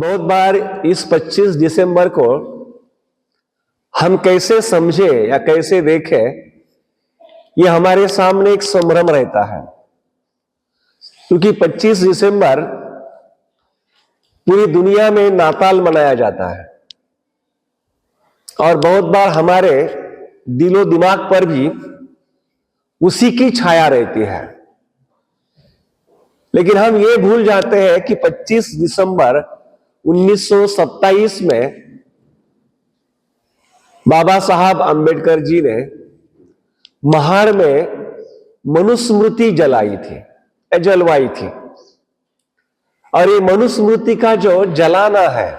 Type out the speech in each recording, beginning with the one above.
बहुत बार इस 25 दिसंबर को हम कैसे समझे या कैसे देखें, ये हमारे सामने एक संभ्रम रहता है, क्योंकि 25 दिसंबर पूरी दुनिया में नाताल मनाया जाता है और बहुत बार हमारे दिलो दिमाग पर भी उसी की छाया रहती है। लेकिन हम ये भूल जाते हैं कि 25 दिसंबर 1927 में बाबा साहब अंबेडकर जी ने महाड़ में मनुस्मृति जलवाई थी। और ये मनुस्मृति का जो जलाना है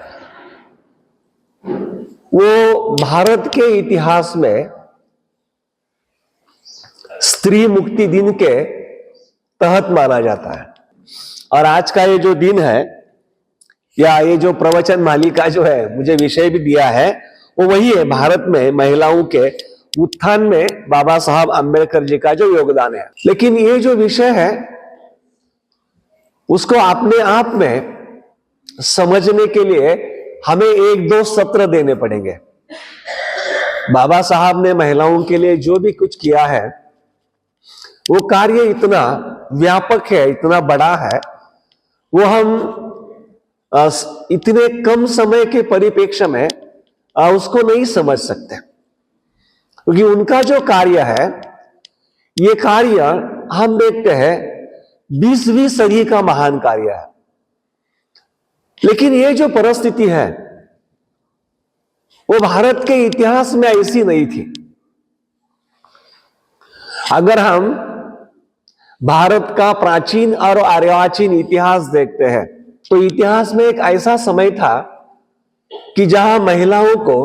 वो भारत के इतिहास में स्त्री मुक्ति दिन के तहत माना जाता है। और आज का ये जो दिन है, या ये जो प्रवचन मालिका जो है मुझे विषय भी दिया है, वो वही है, भारत में महिलाओं के उत्थान में बाबा साहब अंबेडकर जी का जो योगदान है। लेकिन ये जो विषय है उसको अपने आप में समझने के लिए हमें 1-2 सत्र देने पड़ेंगे। बाबा साहब ने महिलाओं के लिए जो भी कुछ किया है वो कार्य इतना व्यापक है, इतना बड़ा है, वो हम इतने कम समय के परिप्रेक्ष्य में उसको नहीं समझ सकते, क्योंकि उनका जो कार्य है, ये कार्य हम देखते हैं 20वीं सदी का महान कार्य है। लेकिन ये जो परिस्थिति है वो भारत के इतिहास में ऐसी नहीं थी। अगर हम भारत का प्राचीन और अर्वाचीन इतिहास देखते हैं तो इतिहास में एक ऐसा समय था कि जहां महिलाओं को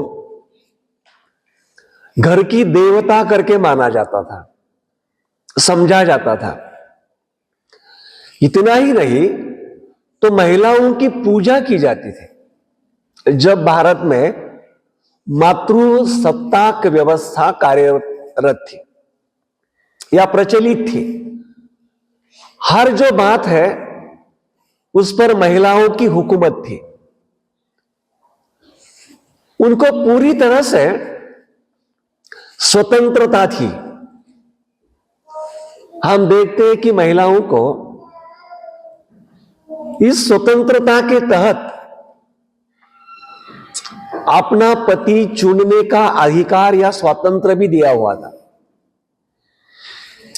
घर की देवता करके माना जाता था, समझा जाता था। इतना ही नहीं तो महिलाओं की पूजा की जाती थी। जब भारत में मातृसत्ताक व्यवस्था कार्यरत थी या प्रचलित थी, हर जो बात है उस पर महिलाओं की हुकूमत थी। उनको पूरी तरह से स्वतंत्रता थी। हम देखते हैं कि महिलाओं को इस स्वतंत्रता के तहत अपना पति चुनने का अधिकार या स्वातंत्र भी दिया हुआ था।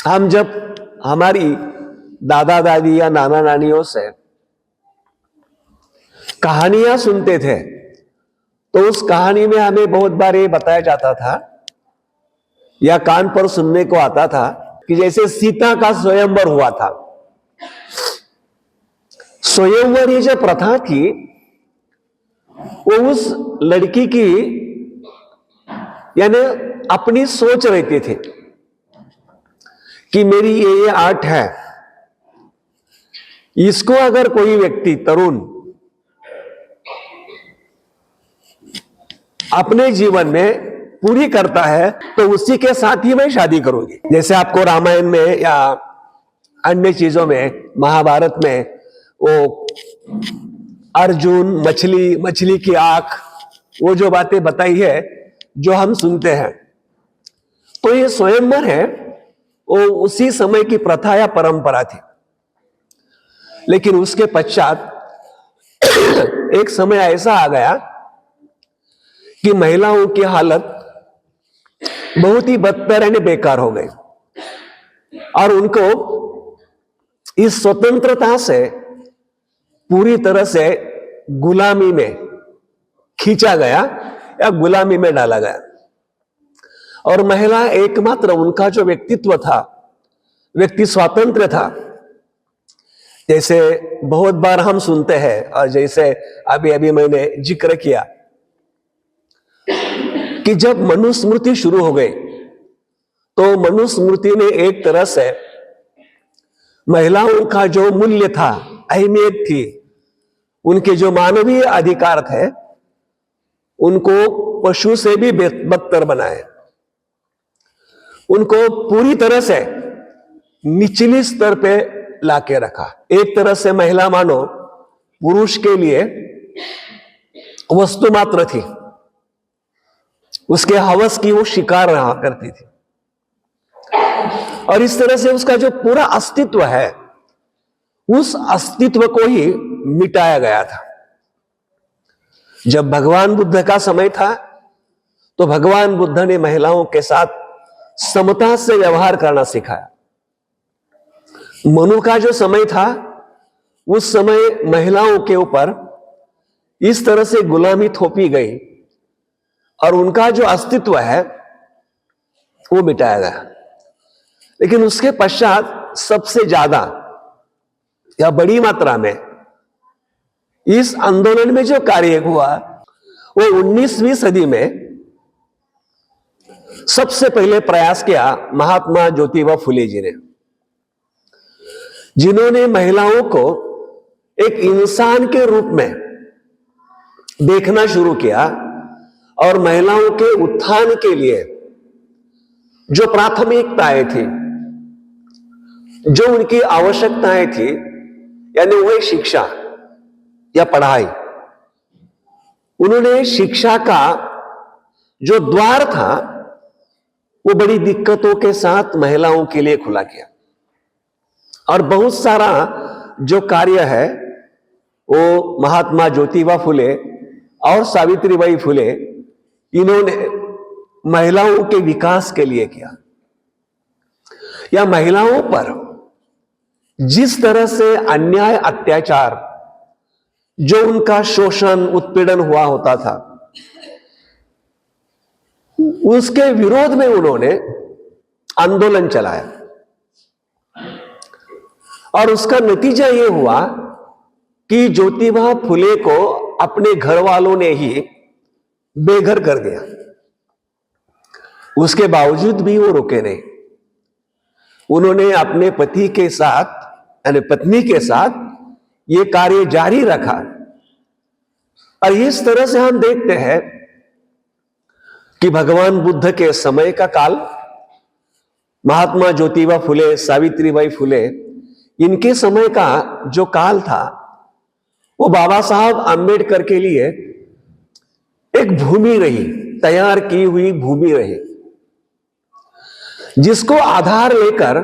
हम जब हमारी दादा दादी या नाना नानियों से कहानियां सुनते थे तो उस कहानी में हमें बहुत बार ये बताया जाता था या कान पर सुनने को आता था कि जैसे सीता का स्वयंवर हुआ था। स्वयंवर ये जो प्रथा थी वो उस लड़की की यानी अपनी सोच रहती थी कि मेरी ये आर्ट है, इसको अगर कोई व्यक्ति तरुण अपने जीवन में पूरी करता है तो उसी के साथ ही मैं शादी करूंगी। जैसे आपको रामायण में या अन्य चीजों में, महाभारत में वो अर्जुन मछली की आंख, वो जो बातें बताई है जो हम सुनते हैं, तो ये स्वयंवर है, वो उसी समय की प्रथा या परंपरा थी। लेकिन उसके पश्चात एक समय ऐसा आ गया कि महिलाओं की हालत बहुत ही बदतर यानी बेकार हो गई और उनको इस स्वतंत्रता से पूरी तरह से गुलामी में खींचा गया या गुलामी में डाला गया। और महिला एकमात्र उनका जो व्यक्तित्व था, व्यक्ति स्वातंत्र्य था। जैसे बहुत बार हम सुनते हैं और जैसे अभी अभी मैंने जिक्र किया कि जब मनुस्मृति शुरू हो गई तो मनुस्मृति ने एक तरह से महिलाओं का जो मूल्य था, अहमियत थी, उनके जो मानवीय अधिकार थे, उनको पशु से भी बदतर बनाए, उनको पूरी तरह से निचली स्तर पे लाके रखा। एक तरह से महिला मानो पुरुष के लिए वस्तु मात्र थी, उसके हवस की वो शिकार रहा करती थी। और इस तरह से उसका जो पूरा अस्तित्व है, उस अस्तित्व को ही मिटाया गया था। जब भगवान बुद्ध का समय था तो भगवान बुद्ध ने महिलाओं के साथ समता से व्यवहार करना सिखाया। मनु का जो समय था, उस समय महिलाओं के ऊपर इस तरह से गुलामी थोपी गई और उनका जो अस्तित्व है वो मिटाया गया। लेकिन उसके पश्चात सबसे ज्यादा या बड़ी मात्रा में इस आंदोलन में जो कार्य हुआ वो 19वीं सदी में सबसे पहले प्रयास किया महात्मा ज्योतिबा फुले जी ने, जिन्होंने महिलाओं को एक इंसान के रूप में देखना शुरू किया और महिलाओं के उत्थान के लिए जो प्राथमिकताएं थी, जो उनकी आवश्यकताएं थी, यानी वही शिक्षा या पढ़ाई, उन्होंने शिक्षा का जो द्वार था वो बड़ी दिक्कतों के साथ महिलाओं के लिए खुला किया। और बहुत सारा जो कार्य है वो महात्मा ज्योतिबा फुले और सावित्रीबाई फुले इन्होंने महिलाओं के विकास के लिए किया। या महिलाओं पर जिस तरह से अन्याय अत्याचार, जो उनका शोषण उत्पीड़न हुआ होता था, उसके विरोध में उन्होंने आंदोलन चलाया और उसका नतीजा यह हुआ कि ज्योतिबा फुले को अपने घर वालों ने ही बेघर कर दिया। उसके बावजूद भी वो रुके नहीं, उन्होंने अपने पति के साथ यानी पत्नी के साथ ये कार्य जारी रखा। और इस तरह से हम देखते हैं कि भगवान बुद्ध के समय का काल, महात्मा ज्योतिबा फुले, सावित्रीबाई फुले, इनके समय का जो काल था वो बाबा साहब आंबेडकर के लिए एक भूमि रही, तैयार की हुई भूमि रही, जिसको आधार लेकर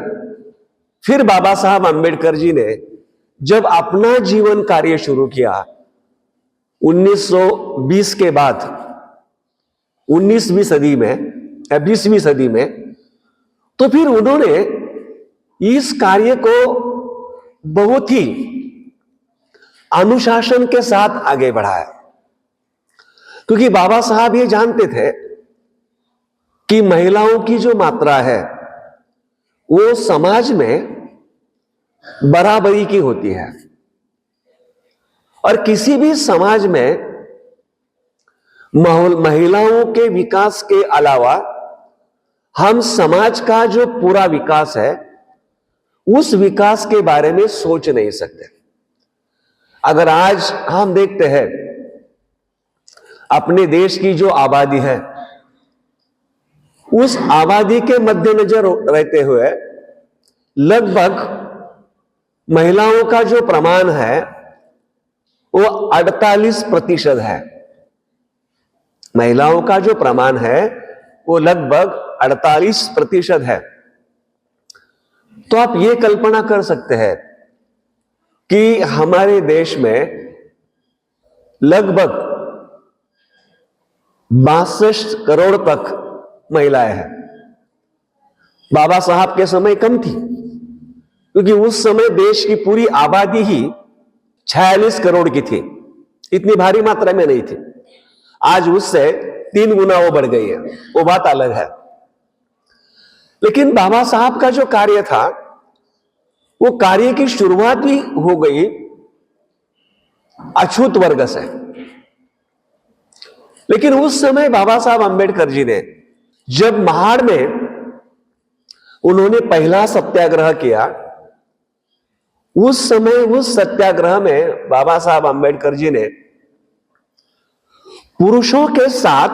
फिर बाबा साहब आंबेडकर जी ने जब अपना जीवन कार्य शुरू किया 1920 के बाद 19वीं सदी में या 20वीं सदी में, तो फिर उन्होंने इस कार्य को बहुत ही अनुशासन के साथ आगे बढ़ाया, क्योंकि बाबा साहब ये जानते थे कि महिलाओं की जो मात्रा है वो समाज में बराबरी की होती है। और किसी भी समाज में महिलाओं के विकास के अलावा हम समाज का जो पूरा विकास है उस विकास के बारे में सोच नहीं सकते। अगर आज हम देखते हैं अपने देश की जो आबादी है, उस आबादी के मद्देनजर रहते हुए लगभग महिलाओं का जो प्रमाण है वो 48% है। महिलाओं का जो प्रमाण है वो लगभग 48% है। तो आप ये कल्पना कर सकते हैं कि हमारे देश में लगभग 62 करोड़ तक महिलाएं हैं। बाबा साहब के समय कम थी, क्योंकि उस समय देश की पूरी आबादी ही 46 करोड़ की थी, इतनी भारी मात्रा में नहीं थी। आज उससे 3 गुना वो बढ़ गई है, वो बात अलग है। लेकिन बाबा साहब का जो कार्य था वो कार्य की शुरुआत भी हो गई अछूत वर्ग से। लेकिन उस समय बाबा साहब अंबेडकर जी ने जब महाड़ में उन्होंने पहला सत्याग्रह किया, उस समय उस सत्याग्रह में बाबा साहब अंबेडकर जी ने पुरुषों के साथ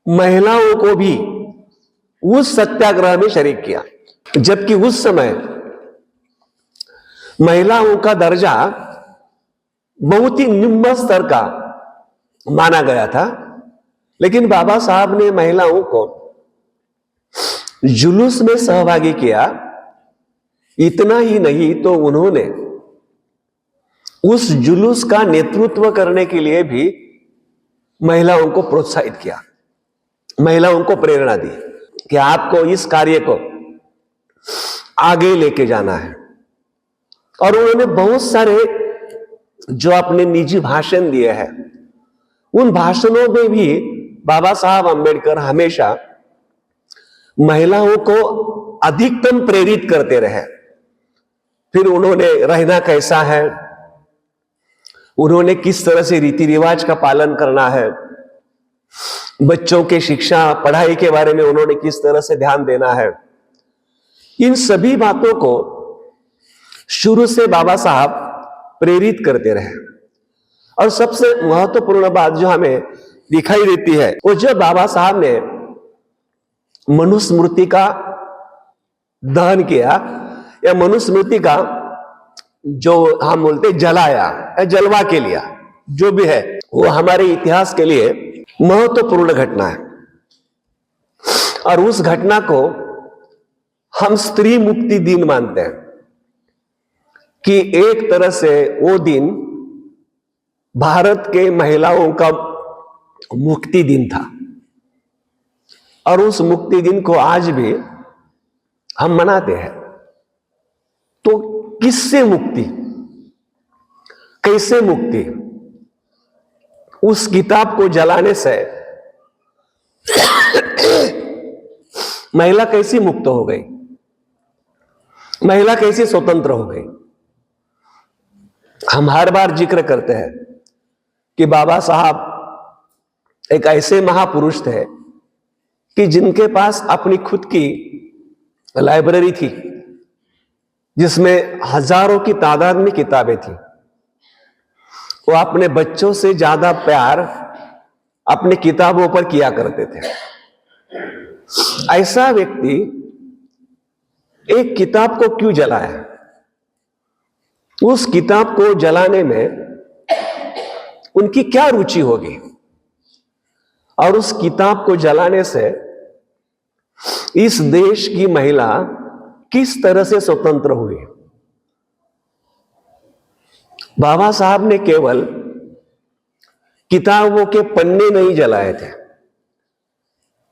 महिलाओं को भी उस सत्याग्रह में शरीक किया, जबकि उस समय महिलाओं का दर्जा बहुत ही निम्न स्तर का माना गया था। लेकिन बाबा साहब ने महिलाओं को जुलूस में सहभागी किया। इतना ही नहीं तो उन्होंने उस जुलूस का नेतृत्व करने के लिए भी महिलाओं को प्रोत्साहित किया, महिलाओं को प्रेरणा दी कि आपको इस कार्य को आगे लेके जाना है। और उन्होंने बहुत सारे जो अपने निजी भाषण दिए हैं, उन भाषणों में भी बाबा साहब अंबेडकर हमेशा महिलाओं को अधिकतम प्रेरित करते रहे। फिर उन्होंने रहना कैसा है, उन्होंने किस तरह से रीति रिवाज का पालन करना है, बच्चों के शिक्षा पढ़ाई के बारे में उन्होंने किस तरह से ध्यान देना है, इन सभी बातों को शुरू से बाबा साहब प्रेरित करते रहे। और सबसे महत्वपूर्ण बात जो हमें दिखाई देती है, वो जब बाबा साहब ने मनुस्मृति का दहन किया या मनुस्मृति का जो हम बोलते जलाया या जलवा के लिया, जो भी है वो हमारे इतिहास के लिए महत्वपूर्ण घटना है। और उस घटना को हम स्त्री मुक्ति दिन मानते हैं कि एक तरह से वो दिन भारत के महिलाओं का मुक्ति दिन था। और उस मुक्ति दिन को आज भी हम मनाते हैं। तो किससे मुक्ति, कैसे मुक्ति? उस किताब को जलाने से महिला कैसी मुक्त हो गई, महिला कैसी स्वतंत्र हो गई? हम हर बार जिक्र करते हैं कि बाबा साहब एक ऐसे महापुरुष थे कि जिनके पास अपनी खुद की लाइब्रेरी थी, जिसमें हजारों की तादाद में किताबें थी। वो अपने बच्चों से ज्यादा प्यार अपने किताबों पर किया करते थे। ऐसा व्यक्ति एक किताब को क्यों जलाया? उस किताब को जलाने में उनकी क्या रुचि होगी? और उस किताब को जलाने से इस देश की महिला किस तरह से स्वतंत्र हुई? बाबा साहब ने केवल किताबों के पन्ने नहीं जलाए थे,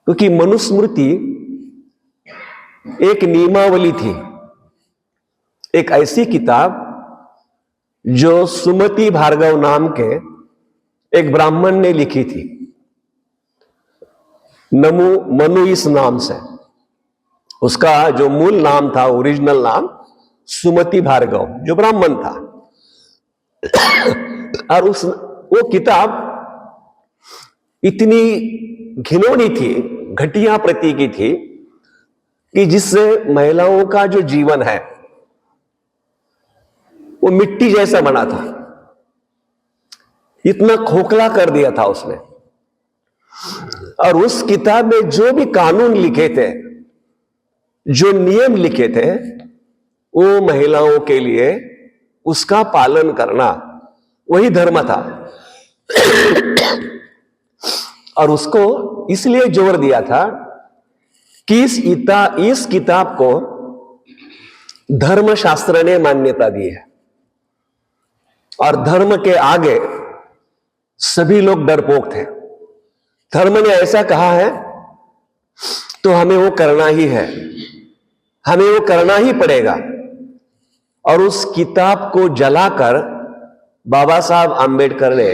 क्योंकि मनुस्मृति एक नियमावली थी, एक ऐसी किताब जो सुमति भार्गव नाम के एक ब्राह्मण ने लिखी थी, मनु इस नाम से। उसका जो मूल नाम था, ओरिजिनल नाम सुमति भार्गव, जो ब्राह्मण था। और वो किताब इतनी घिनौनी थी, घटिया प्रति की थी कि जिससे महिलाओं का जो जीवन है वो मिट्टी जैसा बना था, इतना खोखला कर दिया था उसने। और उस किताब में जो भी कानून लिखे थे, जो नियम लिखे थे, वो महिलाओं के लिए उसका पालन करना वही धर्म था। और उसको इसलिए जोर दिया था कि इस किताब को धर्मशास्त्र ने मान्यता दी है। और धर्म के आगे सभी लोग डरपोक थे। धर्म ने ऐसा कहा है तो हमें वो करना ही है, हमें वो करना ही पड़ेगा। और उस किताब को जलाकर बाबा साहब आंबेडकर ने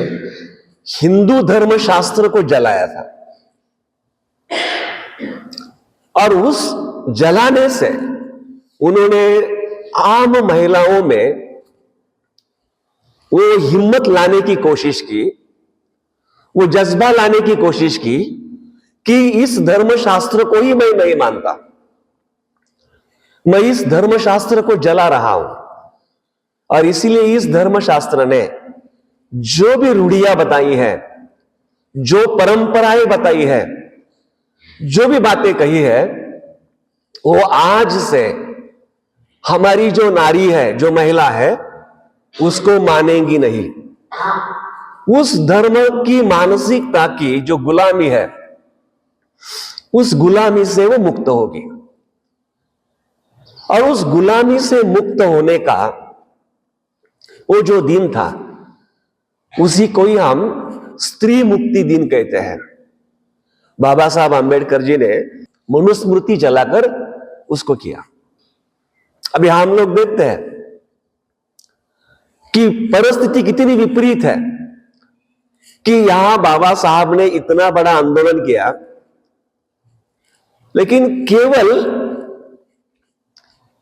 हिंदू धर्मशास्त्र को जलाया था। और उस जलाने से उन्होंने आम महिलाओं में वो हिम्मत लाने की कोशिश की, वो जज्बा लाने की कोशिश की कि इस धर्मशास्त्र को ही मैं नहीं मानता, मैं इस धर्मशास्त्र को जला रहा हूं। और इसीलिए इस धर्मशास्त्र ने जो भी रूढ़ियां बताई हैं, जो परंपराएं बताई है, जो भी बातें कही है, वो आज से हमारी जो नारी है, जो महिला है, उसको मानेंगी नहीं। उस धर्म की मानसिकता की जो गुलामी है, उस गुलामी से वो मुक्त होगी। और उस गुलामी से मुक्त होने का वो जो दिन था, उसी को ही हम स्त्री मुक्ति दिन कहते हैं। बाबा साहब आंबेडकर जी ने मनुस्मृति चलाकर उसको किया। अभी हम लोग देखते हैं कि परिस्थिति कितनी विपरीत है कि यहां बाबा साहब ने इतना बड़ा आंदोलन किया, लेकिन केवल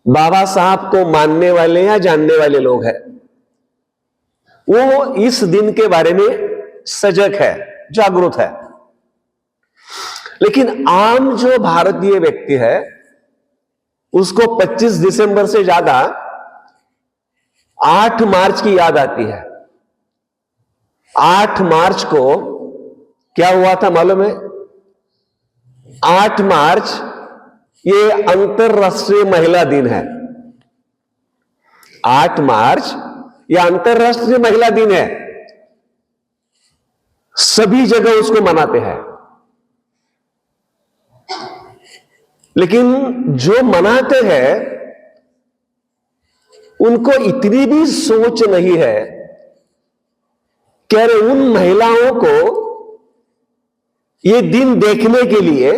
बाबा साहब को मानने वाले या जानने वाले लोग हैं, वो इस दिन के बारे में सजग है, जागरूक है। लेकिन आम जो भारतीय व्यक्ति है, उसको 25 दिसंबर से ज्यादा 8 मार्च की याद आती है। 8 मार्च को क्या हुआ था मालूम है? 8 मार्च ये अंतरराष्ट्रीय महिला दिन है। 8 मार्च ये अंतरराष्ट्रीय महिला दिन है। सभी जगह उसको मनाते हैं, लेकिन जो मनाते हैं उनको इतनी भी सोच नहीं है कि अरे उन महिलाओं को ये दिन देखने के लिए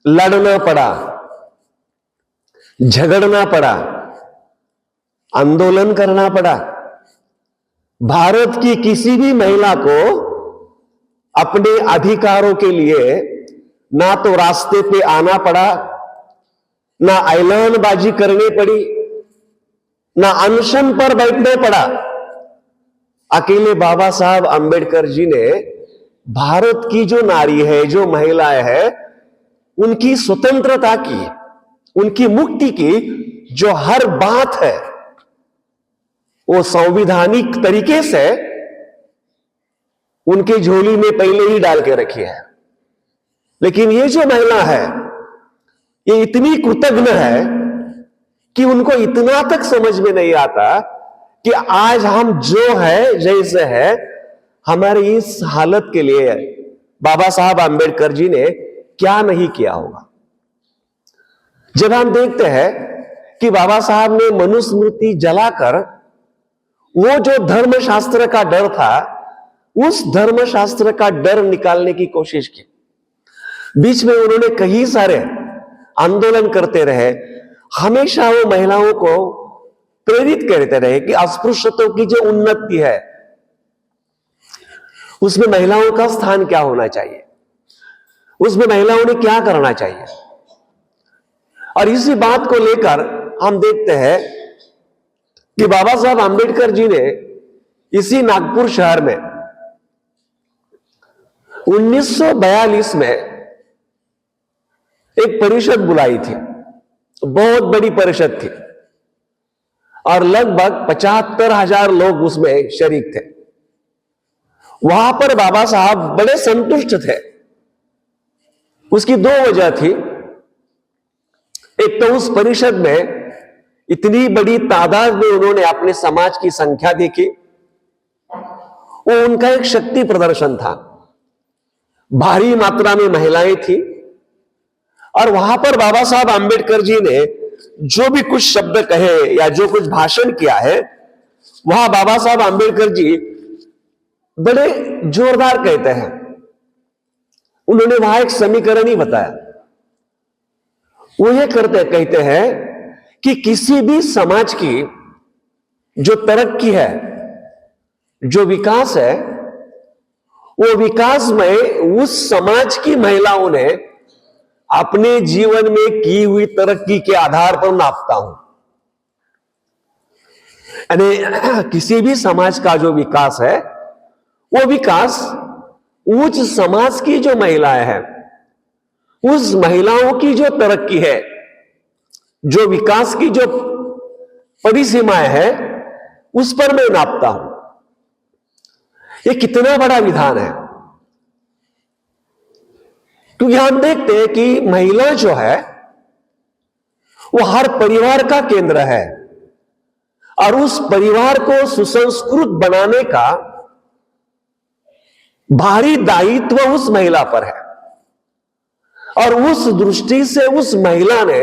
लड़ना पड़ा, झगड़ना पड़ा, आंदोलन करना पड़ा। भारत की किसी भी महिला को अपने अधिकारों के लिए ना तो रास्ते पे आना पड़ा, ना ऐलानबाजी करनी पड़ी, ना अनशन पर बैठना पड़ा। अकेले बाबा साहब आंबेडकर जी ने भारत की जो नारी है, जो महिलाएं है, उनकी स्वतंत्रता की, उनकी मुक्ति की जो हर बात है, वो संवैधानिक तरीके से उनके झोली में पहले ही डाल के रखी है। लेकिन ये जो महिला है, ये इतनी कृतज्ञ है कि उनको इतना तक समझ में नहीं आता कि आज हम जो है, जैसे है, हमारी इस हालत के लिए बाबा साहब आंबेडकर जी ने क्या नहीं किया होगा। जब हम देखते हैं कि बाबा साहब ने मनुस्मृति जलाकर वो जो धर्मशास्त्र का डर था, उस धर्मशास्त्र का डर निकालने की कोशिश की। बीच में उन्होंने कई सारे आंदोलन करते रहे, हमेशा वो महिलाओं को प्रेरित करते रहे कि अस्पृश्यता की जो उन्नति है, उसमें महिलाओं का स्थान क्या होना चाहिए, उसमें महिलाओं ने क्या करना चाहिए। और इसी बात को लेकर हम देखते हैं कि बाबा साहब आंबेडकर जी ने इसी नागपुर शहर में 1942 में एक परिषद बुलाई थी। बहुत बड़ी परिषद थी और लगभग 75,000 लोग उसमें शरीक थे। वहां पर बाबा साहब बड़े संतुष्ट थे। उसकी 2 वजह थी। एक तो उस परिषद में इतनी बड़ी तादाद में उन्होंने अपने समाज की संख्या देखी, वो उनका एक शक्ति प्रदर्शन था। भारी मात्रा में महिलाएं थी और वहां पर बाबा साहब आंबेडकर जी ने जो भी कुछ शब्द कहे या जो कुछ भाषण किया है, वहां बाबा साहब आंबेडकर जी बड़े जोरदार कहते हैं। उन्होंने वहां एक समीकरण ही बताया। वो ये कहते हैं कि किसी भी समाज की जो तरक्की है, जो विकास है, वो विकास में उस समाज की महिलाओं ने अपने जीवन में की हुई तरक्की के आधार पर नापता हूं। यानी किसी भी समाज का जो विकास है, वो विकास उच्च समाज की जो महिलाएं हैं, उस महिलाओं की जो तरक्की है, जो विकास की जो परिसीमाएं है, उस पर मैं नापता हूं। ये कितना बड़ा विधान है। क्योंकि हम देखते हैं कि महिला जो है वो हर परिवार का केंद्र है और उस परिवार को सुसंस्कृत बनाने का भारी दायित्व उस महिला पर है। और उस दृष्टि से उस महिला ने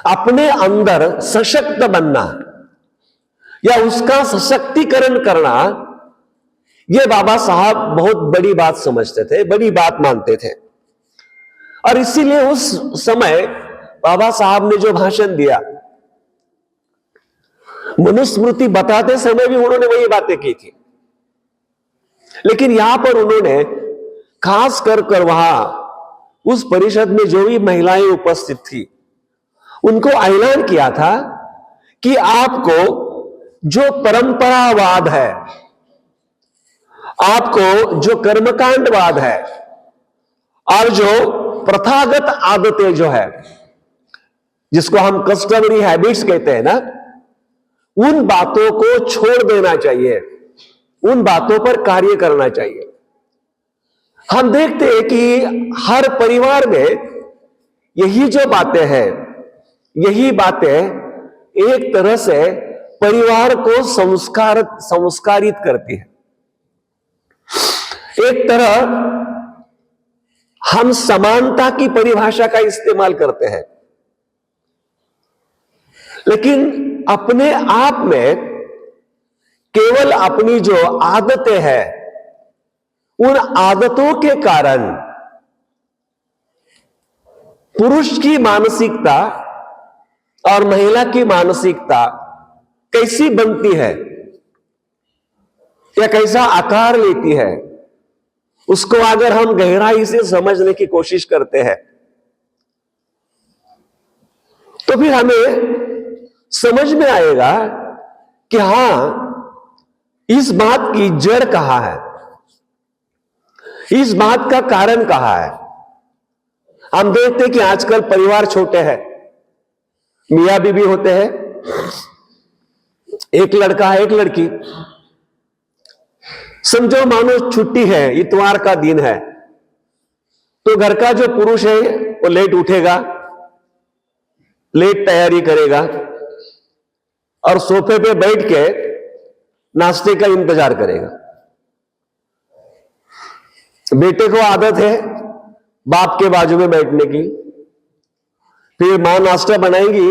अपने अंदर सशक्त बनना या उसका सशक्तिकरण करना, यह बाबा साहब बहुत बड़ी बात समझते थे, बड़ी बात मानते थे। और इसीलिए उस समय बाबा साहब ने जो भाषण दिया, मनुस्मृति बताते समय भी उन्होंने वही बातें की थी, लेकिन यहां पर उन्होंने खास कर वहां उस परिषद में जो भी महिलाएं उपस्थित थी उनको ऐलान किया था कि आपको जो परंपरावाद है, आपको जो कर्मकांडवाद है और जो प्रथागत आदतें जो है, जिसको हम कस्टमरी हैबिट्स कहते हैं ना, उन बातों को छोड़ देना चाहिए, उन बातों पर कार्य करना चाहिए। हम देखते हैं कि हर परिवार में यही जो बातें हैं, यही बातें एक तरह से परिवार को संस्कारित करती है। एक तरह हम समानता की परिभाषा का इस्तेमाल करते हैं, लेकिन अपने आप में केवल अपनी जो आदतें हैं, उन आदतों के कारण पुरुष की मानसिकता और महिला की मानसिकता कैसी बनती है या कैसा आकार लेती है, उसको अगर हम गहराई से समझने की कोशिश करते हैं तो फिर हमें समझ में आएगा कि हां, इस बात की जड़ कहां है, इस बात का कारण कहां है। हम देखते हैं कि आजकल परिवार छोटे हैं, मियां बीवी होते हैं, एक लड़का है, एक लड़की। समझो मानो छुट्टी है, इतवार का दिन है, तो घर का जो पुरुष है वो लेट उठेगा, लेट तैयारी करेगा और सोफे पे बैठ के नाश्ते का इंतजार करेगा। बेटे को आदत है बाप के बाजू में बैठने की, फिर मां नाश्ता बनाएगी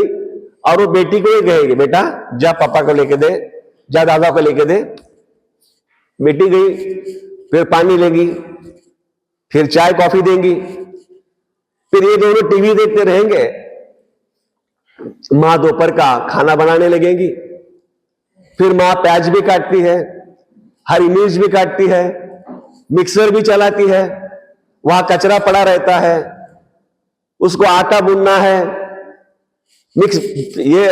और वो बेटी को ही कहेगी, बेटा जा पापा को लेके दे, जा दादा को लेके दे। बेटी गई, फिर पानी लेगी, फिर चाय कॉफी देंगी, फिर ये दोनों टीवी देखते रहेंगे। मां दोपहर का खाना बनाने लगेगी, फिर मां प्याज भी काटती है, हरी मिर्च भी काटती है, मिक्सर भी चलाती है, वहां कचरा पड़ा रहता है, उसको आटा बुनना है, ये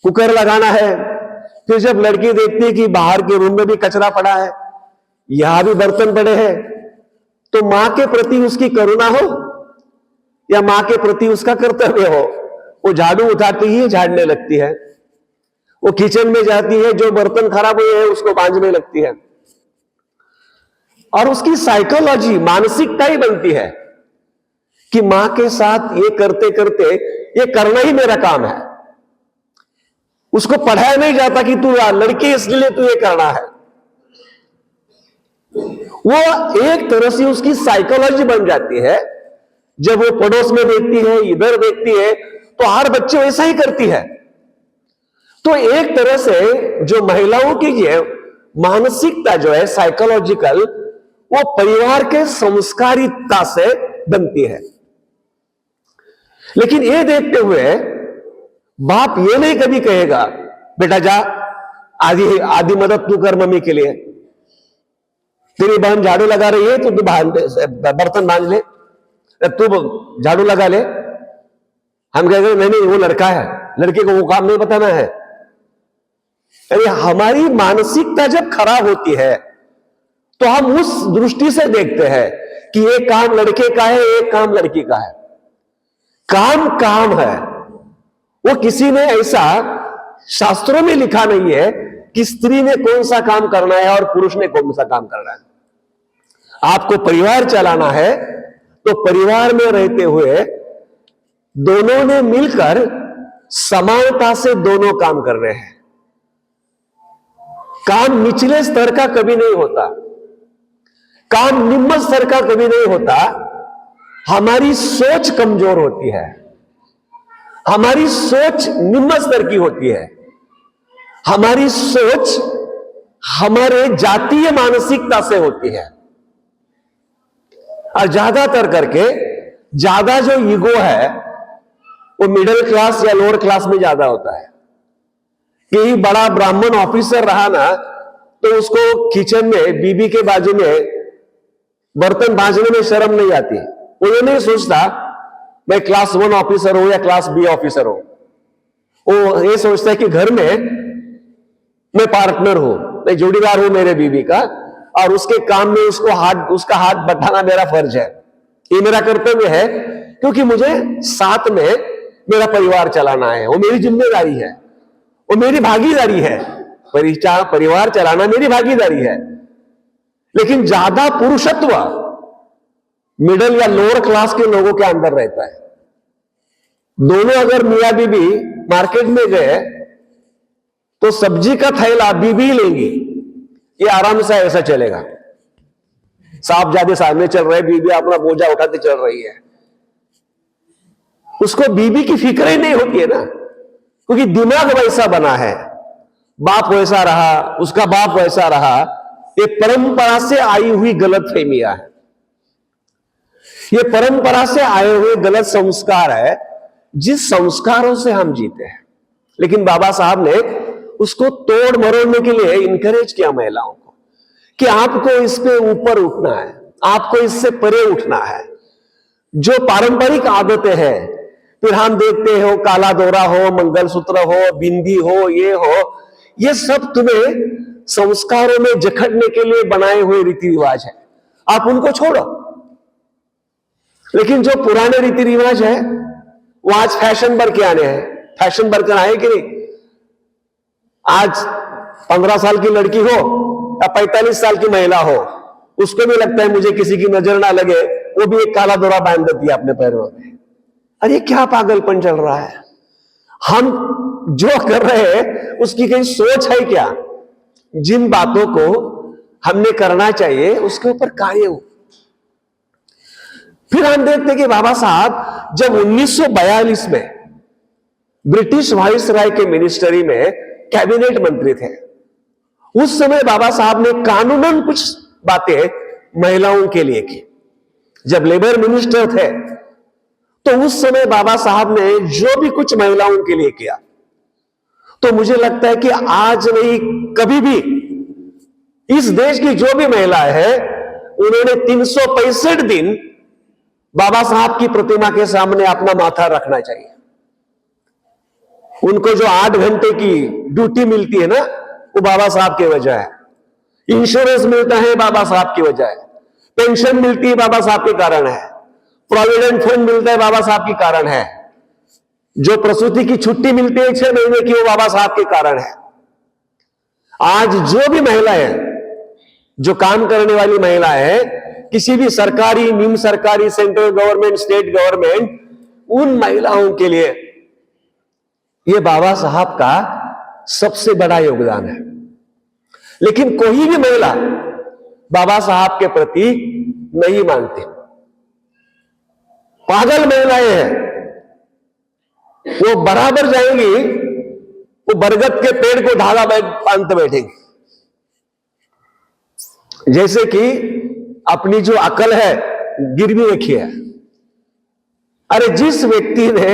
कुकर लगाना है। फिर जब लड़की देखती है कि बाहर के रूम में भी कचरा पड़ा है, यहां भी बर्तन पड़े हैं, तो मां के प्रति उसकी करुणा हो या मां के प्रति उसका कर्तव्य हो, वो झाड़ू उठाती ही झाड़ने लगती है, वो किचन में जाती है, जो बर्तन खराब हुए हैं उसको मांजने लगती है। और उसकी साइकोलॉजी, मानसिकता ही बनती है कि मां के साथ ये करते करते ये करना ही मेरा काम है। उसको पढ़ाया नहीं जाता कि तू लड़की इसलिए तू ये करना है। वो एक तरह से उसकी साइकोलॉजी बन जाती है। जब वो पड़ोस में देखती है, इधर देखती है, तो हर बच्चे वैसा ही करती है। तो एक तरह से जो महिलाओं की ये मानसिकता जो है साइकोलॉजिकल, वो परिवार के संस्कारिता से बनती है। लेकिन ये देखते हुए बाप ये नहीं कभी कहेगा, बेटा जा आधी मदद तू कर मम्मी के लिए, तेरी बहन झाड़ू लगा रही है तो तू बर्तन मांज ले, तू झाड़ू लगा ले। हम कहेंगे नहीं नहीं वो लड़का है, लड़के को वो काम नहीं बताना है। अरे हमारी मानसिकता जब खराब होती है तो हम उस दृष्टि से देखते हैं कि ये काम लड़के का है, ये काम लड़की का है। काम काम है, वो किसी ने ऐसा शास्त्रों में लिखा नहीं है कि स्त्री ने कौन सा काम करना है और पुरुष ने कौन सा काम करना है। आपको परिवार चलाना है तो परिवार में रहते हुए दोनों ने मिलकर समानता से दोनों काम कर रहे हैं। काम निचले स्तर का कभी नहीं होता, काम निम्न स्तर का कभी नहीं होता। हमारी सोच कमजोर होती है, हमारी सोच निम्न स्तर की होती है, हमारी सोच हमारे जातीय मानसिकता से होती है। और ज्यादातर करके ज्यादा जो ईगो है वो मिडिल क्लास या लोअर क्लास में ज्यादा होता है। कहीं बड़ा ब्राह्मण ऑफिसर रहा ना तो उसको किचन में बीबी के बाजू में बर्तन मांजने में शर्म नहीं आती। वो ये नहीं सोचता मैं क्लास 1 ऑफिसर हूं या क्लास B ऑफिसर हूं। वो ये सोचता है कि घर में मैं पार्टनर हूं, मैं जोड़ीदार हूं मेरे बीबी का, और उसके काम में उसका हाथ बटाना मेरा फर्ज है, ये मेरा कर्तव्य है, क्योंकि मुझे साथ में मेरा परिवार चलाना है, वो मेरी जिम्मेदारी है, वो मेरी भागीदारी है। परिवार चलाना मेरी भागीदारी है। लेकिन ज्यादा पुरुषत्व मिडिल या लोअर क्लास के लोगों के अंदर रहता है। दोनों अगर मियां बीबी मार्केट में गए तो सब्जी का थैला बीबी लेंगी, ये आराम से ऐसा चलेगा। साहबजादे सामने चल रहे, बीबी अपना बोझा उठाते चल रही है, उसको बीबी की फिक्र ही नहीं होती है ना, क्योंकि दिमाग वैसा बना है, बाप वैसा रहा, उसका बाप वैसा रहा। ये परंपरा से आई हुई गलत फहमियां है, ये परंपरा से आए हुए गलत संस्कार है, जिस संस्कारों से हम जीते हैं। लेकिन बाबा साहब ने उसको तोड़ मरोड़ने के लिए इंकरेज किया महिलाओं को कि आपको इस पे ऊपर उठना है, आपको इससे परे उठना है। जो पारंपरिक आदतें हैं, फिर हम देखते हो काला दोरा हो, मंगलसूत्र हो, बिंदी हो, ये सब तुम्हें संस्कारों में जकड़ने के लिए बनाए हुए रीति रिवाज है, आप उनको छोड़ो। लेकिन जो पुराने रीति रिवाज है वो आज फैशन भर के आने हैं। फैशन भर कर आए कि नहीं? आज 15 साल की लड़की हो या 45 साल की महिला हो, उसको भी लगता है मुझे किसी की नजर ना लगे, वो भी एक काला दोरा बांध देती है अपने पैरों में। अरे क्या पागलपन चल रहा है? हम जो कर रहे हैं उसकी कहीं सोच है क्या? जिन बातों को हमने करना चाहिए उसके ऊपर कार्य हो। फिर हम देखते कि बाबा साहब जब 1942 में ब्रिटिश वाइसराय के मिनिस्ट्री में कैबिनेट मंत्री थे, उस समय बाबा साहब ने कानूनन कुछ बातें महिलाओं के लिए की। जब लेबर मिनिस्टर थे तो उस समय बाबा साहब ने जो भी कुछ महिलाओं के लिए किया, तो मुझे लगता है कि आज नहीं कभी भी इस देश की जो भी महिलाएं हैं उन्होंने 365 दिन बाबा साहब की प्रतिमा के सामने अपना माथा रखना चाहिए। उनको जो 8 घंटे की ड्यूटी मिलती है ना, वो बाबा साहब की वजह है। इंश्योरेंस मिलता है बाबा साहब की वजह है, पेंशन मिलती है बाबा साहब के कारण है, प्रोविडेंट फंड मिलता है बाबा साहब के कारण है, जो प्रसूति की छुट्टी मिलती है 6 महीने की, वो बाबा साहब के कारण है। आज जो भी महिलाएं, जो काम करने वाली महिलाएं हैं, किसी भी सरकारी, निम्न सरकारी, सेंट्रल गवर्नमेंट, स्टेट गवर्नमेंट, उन महिलाओं के लिए यह बाबा साहब का सबसे बड़ा योगदान है। लेकिन कोई भी महिला बाबा साहब के प्रति नहीं मानती, पागल महिलाएं हैं, वो बराबर जाएंगी, वो बरगद के पेड़ को धागा बांधते बैठेंगी। जैसे कि अपनी जो अकल है गिरवी रखी है। अरे जिस व्यक्ति ने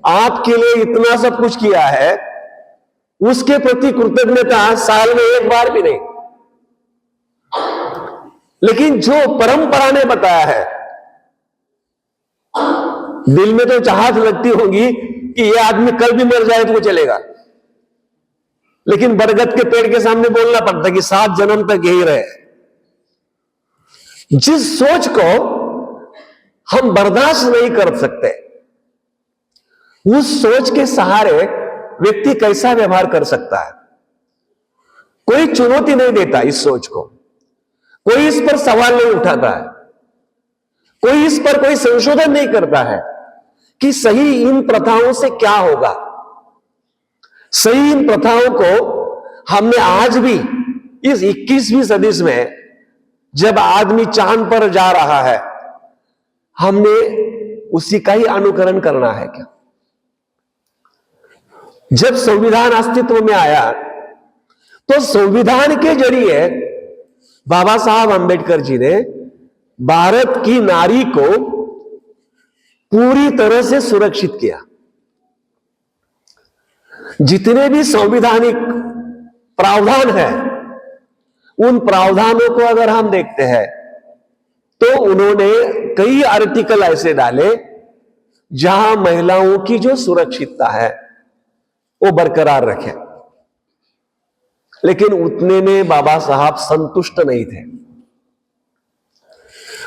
आपके लिए इतना सब कुछ किया है, उसके प्रति कृतज्ञता साल में एक बार भी नहीं। लेकिन जो परंपरा ने बताया है, दिल में तो चाहत लगती होगी कि ये आदमी कल भी मर जाए तो वो चलेगा, लेकिन बरगद के पेड़ के सामने बोलना पड़ता कि 7 जन्म तक यही रहे। जिस सोच को हम बर्दाश्त नहीं कर सकते, उस सोच के सहारे व्यक्ति कैसा व्यवहार कर सकता है? कोई चुनौती नहीं देता इस सोच को, कोई इस पर सवाल नहीं उठाता है, कोई इस पर कोई संशोधन नहीं करता है कि सही इन प्रथाओं से क्या होगा। सही इन प्रथाओं को हमने आज भी इस 21वीं सदी में, जब आदमी चांद पर जा रहा है, हमने उसी का ही अनुकरण करना है क्या? जब संविधान अस्तित्व में आया तो संविधान के जरिए बाबा साहब अंबेडकर जी ने भारत की नारी को पूरी तरह से सुरक्षित किया। जितने भी संवैधानिक प्रावधान है, उन प्रावधानों को अगर हम देखते हैं तो उन्होंने कई आर्टिकल ऐसे डाले जहां महिलाओं की जो सुरक्षितता है वो बरकरार रखे। लेकिन उतने में बाबा साहब संतुष्ट नहीं थे,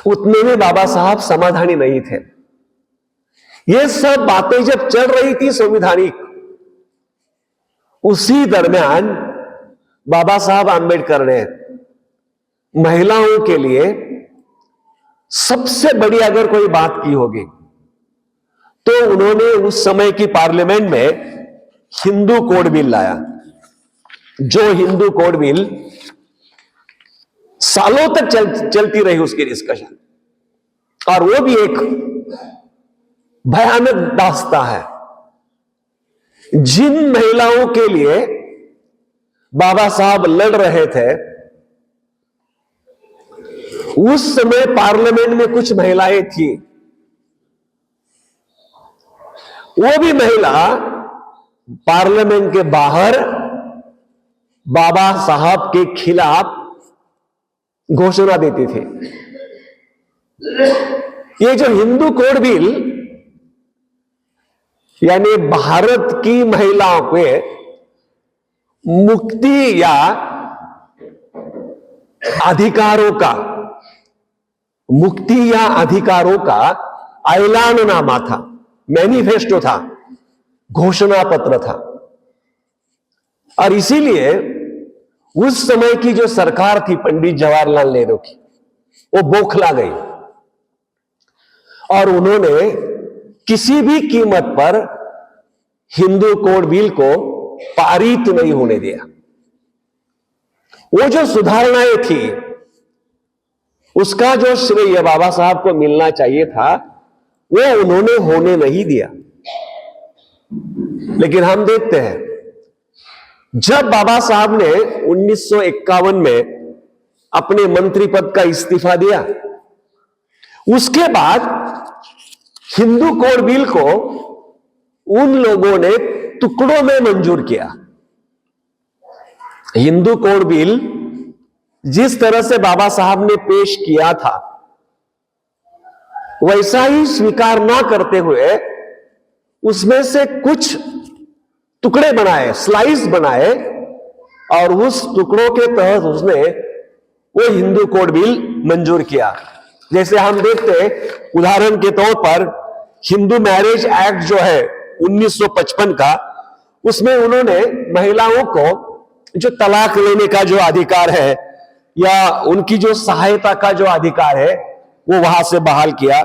उतने में बाबा साहब समाधानी नहीं थे। ये सब बातें जब चल रही थी संवैधानिक, उसी दरमियान बाबा साहब आंबेडकर ने महिलाओं के लिए सबसे बड़ी अगर कोई बात की होगी तो उन्होंने उस समय की पार्लियामेंट में हिंदू कोड बिल लाया। जो हिंदू कोड बिल सालों तक चलती रही उसकी डिस्कशन, और वो भी एक भयानक दास्तां है। जिन महिलाओं के लिए बाबा साहब लड़ रहे थे, उस समय पार्लियामेंट में कुछ महिलाएं थी, वो भी महिला पार्लियामेंट के बाहर बाबा साहब के खिलाफ घोषणा देती थी। ये जो हिंदू कोड बिल, यानी भारत की महिलाओं के मुक्ति या अधिकारों का, मुक्ति या अधिकारों का ऐलाननामा था, मैनिफेस्टो था, घोषणा पत्र था। और इसीलिए उस समय की जो सरकार थी पंडित जवाहरलाल नेहरू की, वो बौखला गई और उन्होंने किसी भी कीमत पर हिंदू कोड बिल को पारित नहीं होने दिया। वो जो सुधारणाएं थी उसका जो श्रेय बाबा साहब को मिलना चाहिए था, वो उन्होंने होने नहीं दिया। लेकिन हम देखते हैं जब बाबा साहब ने 1951 में अपने मंत्री पद का इस्तीफा दिया, उसके बाद हिंदू कोड बिल को उन लोगों ने टुकड़ों में मंजूर किया। हिंदू कोड बिल जिस तरह से बाबा साहब ने पेश किया था, वैसा ही स्वीकार ना करते हुए उसमें से कुछ टुकड़े बनाए, स्लाइस बनाए, और उस टुकड़ों के तहत उसने वो हिंदू कोड बिल मंजूर किया। जैसे हम देखते हैं, उदाहरण के तौर पर हिंदू मैरिज एक्ट जो है 1955 का, उसमें उन्होंने महिलाओं को जो तलाक लेने का जो अधिकार है या उनकी जो सहायता का जो अधिकार है वो वहां से बहाल किया।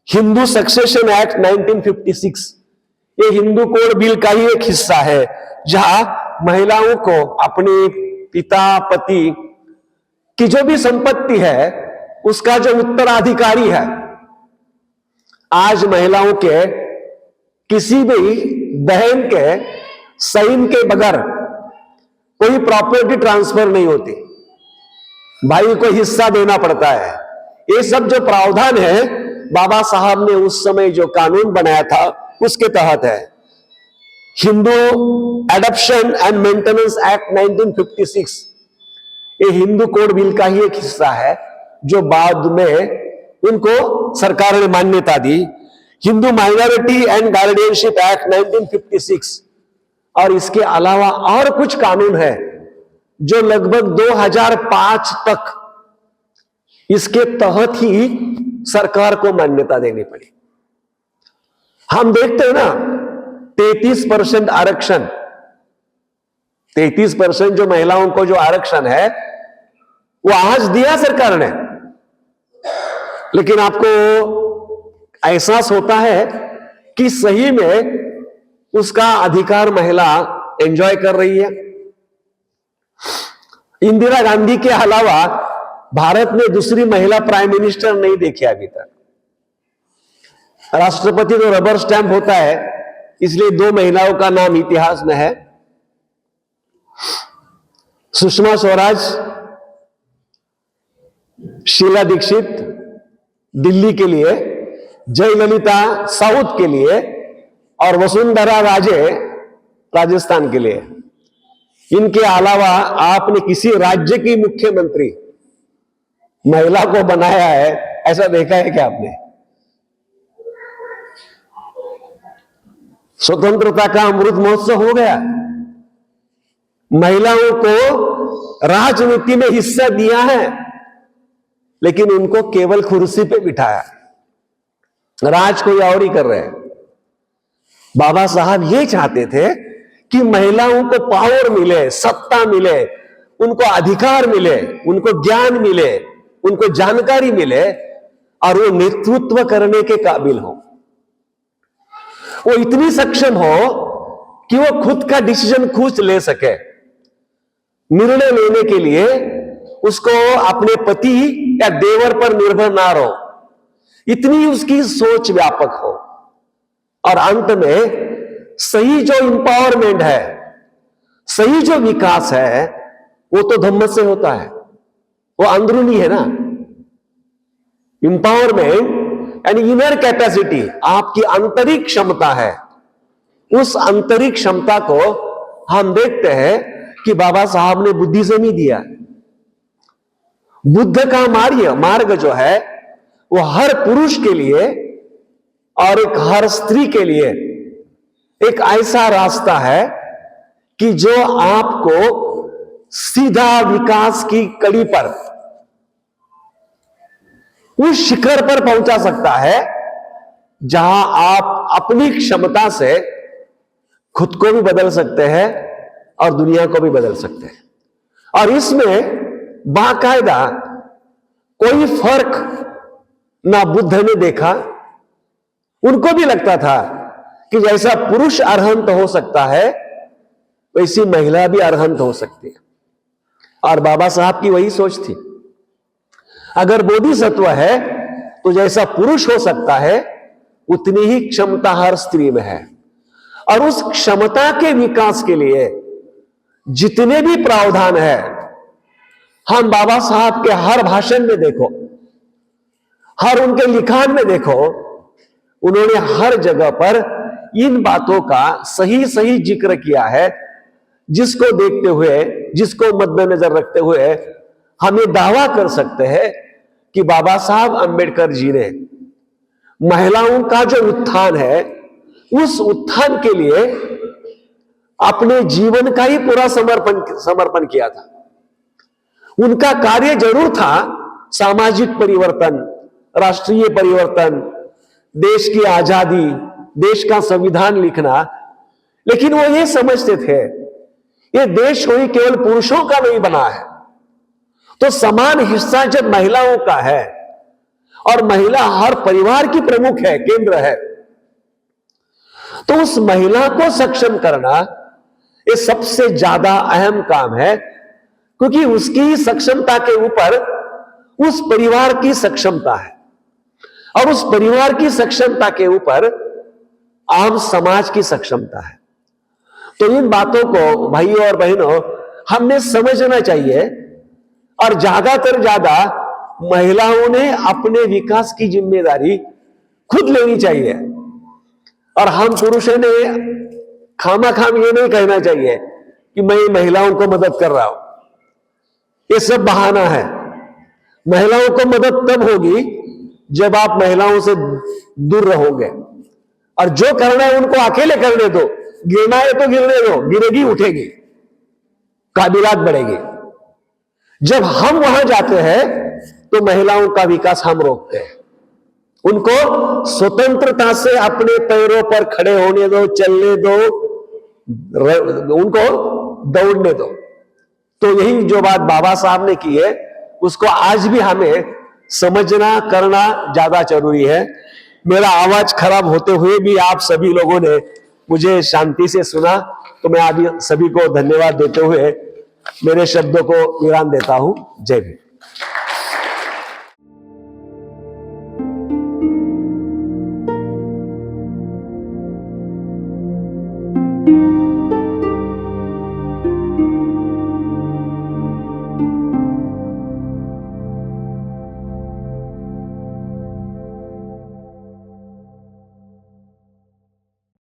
हिंदू सक्सेशन एक्ट 1956, ये हिंदू कोड बिल का ही एक हिस्सा है, जहां महिलाओं को अपने पिता पति की जो भी संपत्ति है उसका जो उत्तराधिकारी है। आज महिलाओं के किसी भी बहन के साइन के बगैर कोई प्रॉपर्टी ट्रांसफर नहीं होती, भाई को हिस्सा देना पड़ता है। ये सब जो प्रावधान है बाबा साहब ने उस समय जो कानून बनाया था उसके तहत है। Hindu adoption and maintenance act 1956, ये हिंदू कोड बिल का ही एक हिस्सा है, जो बाद में उनको सरकार ने मान्यता दी। Hindu minority and guardianship act 1956, और इसके अलावा और कुछ कानून है जो लगभग 2005 तक इसके तहत ही सरकार को मान्यता देनी पड़ी। हम देखते हैं ना 33% आरक्षण, 33% जो महिलाओं को जो आरक्षण है वो आज दिया सरकार ने, लेकिन आपको एहसास होता है कि सही में उसका अधिकार महिला एंजॉय कर रही है। इंदिरा गांधी के अलावा भारत में दूसरी महिला प्राइम मिनिस्टर नहीं देखी अभी तक। राष्ट्रपति तो रबर स्टैंप होता है, इसलिए दो महिलाओं का नाम इतिहास में है, सुषमा स्वराज, शीला दीक्षित दिल्ली के लिए, जयललिता साउथ के लिए और वसुंधरा राजे राजस्थान के लिए। इनके अलावा आपने किसी राज्य की मुख्यमंत्री महिला को बनाया है ऐसा देखा है क्या आपने? स्वतंत्रता का अमृत महोत्सव हो गया, महिलाओं को राजनीति में हिस्सा दिया है, लेकिन उनको केवल कुर्सी पे बिठाया, राज कोई और ही कर रहे हैं। बाबा साहब ये चाहते थे कि महिलाओं को पावर मिले, सत्ता मिले, उनको अधिकार मिले, उनको ज्ञान मिले, उनको जानकारी मिले और वो नेतृत्व करने के काबिल हो, वो इतनी सक्षम हो कि वो खुद का डिसीजन खुद ले सके। निर्णय लेने के लिए उसको अपने पति या देवर पर निर्भर ना रहो, इतनी उसकी सोच व्यापक हो। और अंत में सही जो इंपावरमेंट है, सही जो विकास है, वो तो धम्म से होता है, वो अंदरूनी है ना। इंपावरमेंट यानी इनर कैपेसिटी, आपकी आंतरिक क्षमता है। उस आंतरिक क्षमता को हम देखते हैं कि बाबा साहब ने बुद्धिज्म ही दिया। बुद्ध का मार्ग जो है वो हर पुरुष के लिए और हर स्त्री के लिए एक ऐसा रास्ता है कि जो आपको सीधा विकास की कड़ी पर, उस शिखर पर पहुंचा सकता है जहां आप अपनी क्षमता से खुद को भी बदल सकते हैं और दुनिया को भी बदल सकते हैं। और इसमें बाकायदा कोई फर्क ना बुद्ध ने देखा। उनको भी लगता था कि जैसा पुरुष अरहंत हो सकता है वैसी महिला भी अरहंत हो सकती है। और बाबा साहब की वही सोच थी, अगर बोधिसत्व है तो जैसा पुरुष हो सकता है उतनी ही क्षमता हर स्त्री में है। और उस क्षमता के विकास के लिए जितने भी प्रावधान है, हम बाबा साहब के हर भाषण में देखो, हर उनके लिखान में देखो, उन्होंने हर जगह पर इन बातों का सही सही जिक्र किया है, जिसको देखते हुए, जिसको मद्देनजर रखते हुए हम ये दावा कर सकते हैं कि बाबा साहब अंबेडकर जी ने महिलाओं का जो उत्थान है, उस उत्थान के लिए अपने जीवन का ही पूरा समर्पण किया था। उनका कार्य जरूर था सामाजिक परिवर्तन, राष्ट्रीय परिवर्तन, देश की आजादी, देश का संविधान लिखना, लेकिन वो ये समझते थे ये देश कोई केवल पुरुषों का नहीं बना है, तो समान हिस्सा जब महिलाओं का है और महिला हर परिवार की प्रमुख है, केंद्र है, तो उस महिला को सक्षम करना ये सबसे ज्यादा अहम काम है, क्योंकि उसकी सक्षमता के ऊपर उस परिवार की सक्षमता है और उस परिवार की सक्षमता के ऊपर आम समाज की सक्षमता है। तो इन बातों को भाइयों और बहनों हमने समझना चाहिए और ज्यादातर ज्यादा महिलाओं ने अपने विकास की जिम्मेदारी खुद लेनी चाहिए। और हम पुरुषों ने खामाखाम ये नहीं कहना चाहिए कि मैं महिलाओं को मदद कर रहा हूं, ये सब बहाना है। महिलाओं को मदद तब होगी जब आप महिलाओं से दूर रहोगे, और जो करना है उनको अकेले करने दो, गिरना है तो गिरने दो, गिरेगी उठेगी, काबिलियत बढ़ेगी। जब हम वहां जाते हैं तो महिलाओं का विकास हम रोकते हैं। उनको स्वतंत्रता से अपने पैरों पर खड़े होने दो, चलने दो, उनको दौड़ने दो। तो यही जो बात बाबा साहब ने की है, उसको आज भी हमें समझना, करना ज्यादा जरूरी है। मेरा आवाज खराब होते हुए भी आप सभी लोगों ने मुझे शांति से सुना, तो मैं आप सभी को धन्यवाद देते हुए मेरे शब्दों को विराम देता हूं। जय भीम।